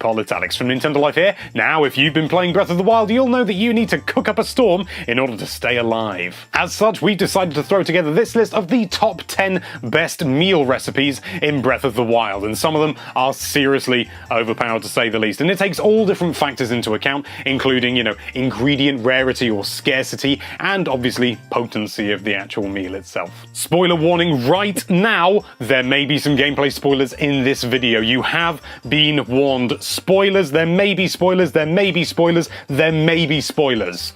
Pol, it's Alex from Nintendo Life here. Now, if you've been playing Breath of the Wild, you'll know that you need to cook up a storm in order to stay alive. As such, we've decided to throw together this list of the top 10 best meal recipes in Breath of the Wild, and some of them are seriously overpowered to say the least. And it takes all different factors into account, including, ingredient rarity or scarcity, and obviously potency of the actual meal itself. Spoiler warning right now, there may be some gameplay spoilers in this video. You have been warned. Spoilers, there may be spoilers, there may be spoilers, there may be spoilers.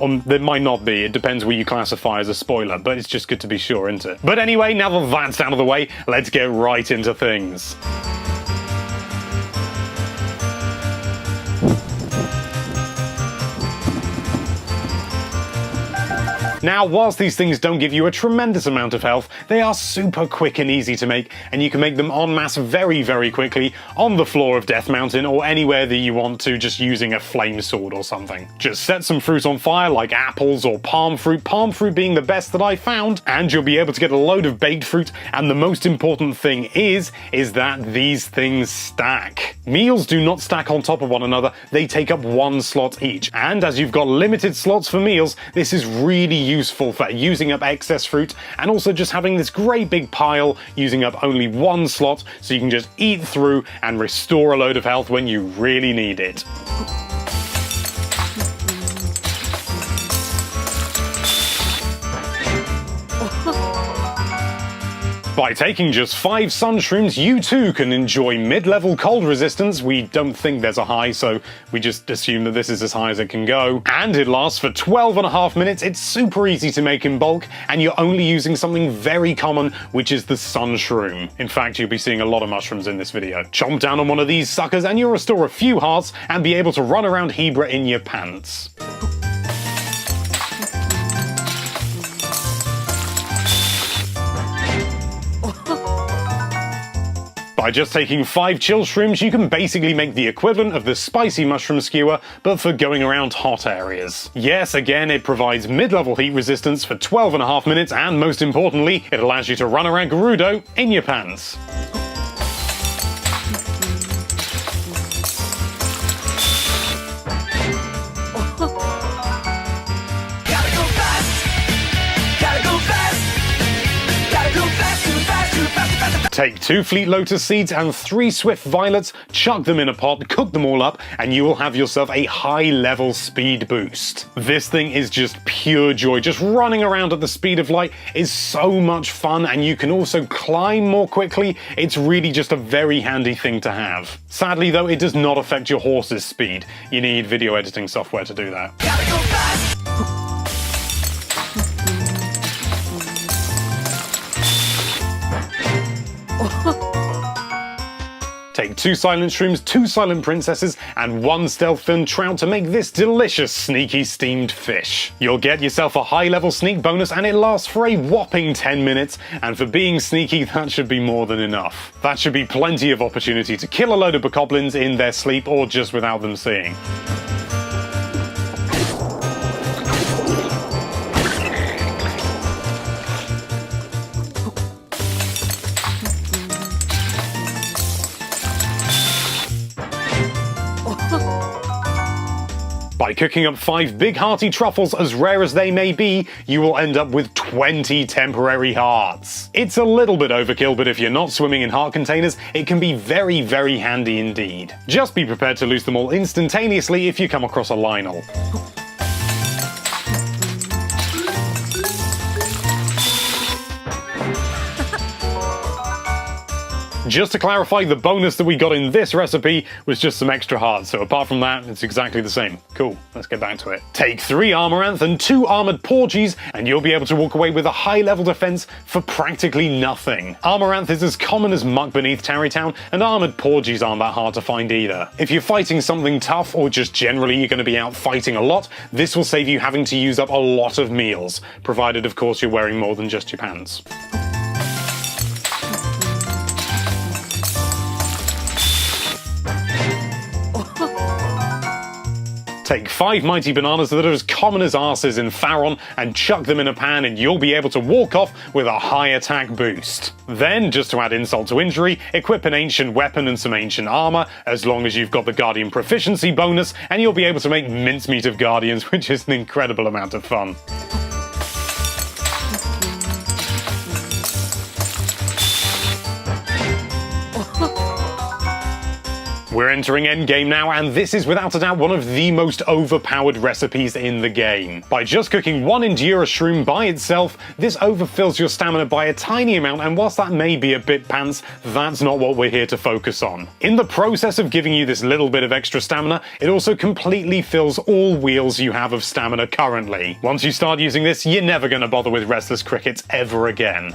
There might not be, it depends what you classify as a spoiler, but it's just good to be sure, isn't it? But anyway, now that that's out of the way, let's get right into things. Now, whilst these things don't give you a tremendous amount of health, they are super quick and easy to make, and you can make them en masse very, very quickly on the floor of Death Mountain or anywhere that you want to, just using a flame sword or something. Just set some fruit on fire like apples or palm fruit being the best that I found, and you'll be able to get a load of baked fruit, and the most important thing is that these things stack. Meals do not stack on top of one another, they take up one slot each, and as you've got limited slots for meals, this is really useful for using up excess fruit, and also just having this great big pile using up only one slot, so you can just eat through and restore a load of health when you really need it. By taking just 5 sun shrooms, you too can enjoy mid-level cold resistance. We don't think there's a high, so we just assume that this is as high as it can go. And it lasts for 12.5 minutes. It's super easy to make in bulk, and you're only using something very common, which is the sun shroom. In fact, you'll be seeing a lot of mushrooms in this video. Chomp down on one of these suckers and you'll restore a few hearts and be able to run around Hebra in your pants. By just taking 5 chill shrooms, you can basically make the equivalent of the spicy mushroom skewer, but for going around hot areas. Yes, again, it provides mid-level heat resistance for 12.5 minutes, and most importantly, it allows you to run around Gerudo in your pants. Take 2 Fleet Lotus seeds and 3 Swift Violets, chuck them in a pot, cook them all up, and you will have yourself a high-level speed boost. This thing is just pure joy. Just running around at the speed of light is so much fun, and you can also climb more quickly. It's really just a very handy thing to have. Sadly though, it does not affect your horse's speed. You need video editing software to do that. Gotta go fast! Take 2 silent shrooms, 2 silent princesses, and 1 stealth fin trout to make this delicious sneaky steamed fish. You'll get yourself a high-level sneak bonus, and it lasts for a whopping 10 minutes, and for being sneaky, that should be more than enough. That should be plenty of opportunity to kill a load of bokoblins in their sleep or just without them seeing. By cooking up 5 big hearty truffles, as rare as they may be, you will end up with 20 temporary hearts. It's a little bit overkill, but if you're not swimming in heart containers, it can be very, very handy indeed. Just be prepared to lose them all instantaneously if you come across a Lionel. Just to clarify, the bonus that we got in this recipe was just some extra hearts, so apart from that, it's exactly the same. Cool, let's get back to it. Take 3 Amaranth and 2 Armored Porgies, and you'll be able to walk away with a high-level defense for practically nothing. Amaranth is as common as muck beneath Tarrytown, and Armored Porgies aren't that hard to find either. If you're fighting something tough, or just generally you're going to be out fighting a lot, this will save you having to use up a lot of meals, provided of course you're wearing more than just your pants. Take 5 mighty bananas that are as common as arses in Faron and chuck them in a pan and you'll be able to walk off with a high attack boost. Then, just to add insult to injury, equip an ancient weapon and some ancient armor, as long as you've got the Guardian proficiency bonus, and you'll be able to make mincemeat of Guardians, which is an incredible amount of fun. We're entering endgame now, and this is without a doubt one of the most overpowered recipes in the game. By just cooking 1 Endura shroom by itself, this overfills your stamina by a tiny amount, and whilst that may be a bit pants, that's not what we're here to focus on. In the process of giving you this little bit of extra stamina, it also completely fills all wheels you have of stamina currently. Once you start using this, you're never going to bother with restless crickets ever again.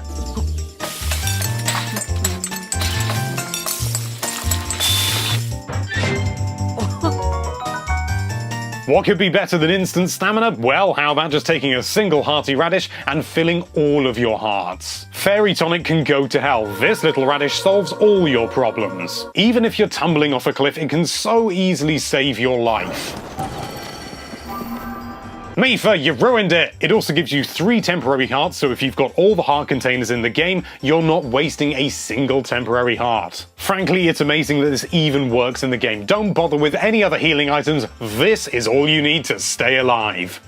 What could be better than instant stamina? Well, how about just taking a single hearty radish and filling all of your hearts? Fairy Tonic can go to hell. This little radish solves all your problems. Even if you're tumbling off a cliff, it can so easily save your life. Mifa, you ruined it! It also gives you 3 temporary hearts, so if you've got all the heart containers in the game, you're not wasting a single temporary heart. Frankly, it's amazing that this even works in the game. Don't bother with any other healing items. This is all you need to stay alive.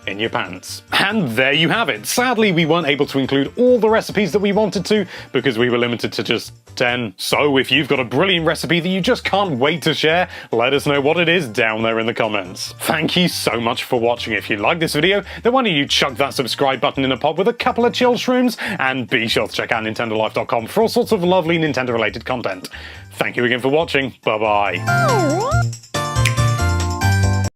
In your pants. And there you have it. Sadly, we weren't able to include all the recipes that we wanted to because we were limited to just 10. So if you've got a brilliant recipe that you just can't wait to share, let us know what it is down there in the comments. Thank you so much for watching. If you like this video, then why don't you chuck that subscribe button in a pot with a couple of chill shrooms, and be sure to check out nintendolife.com for all sorts of lovely Nintendo related content. Thank you again for watching. Bye bye.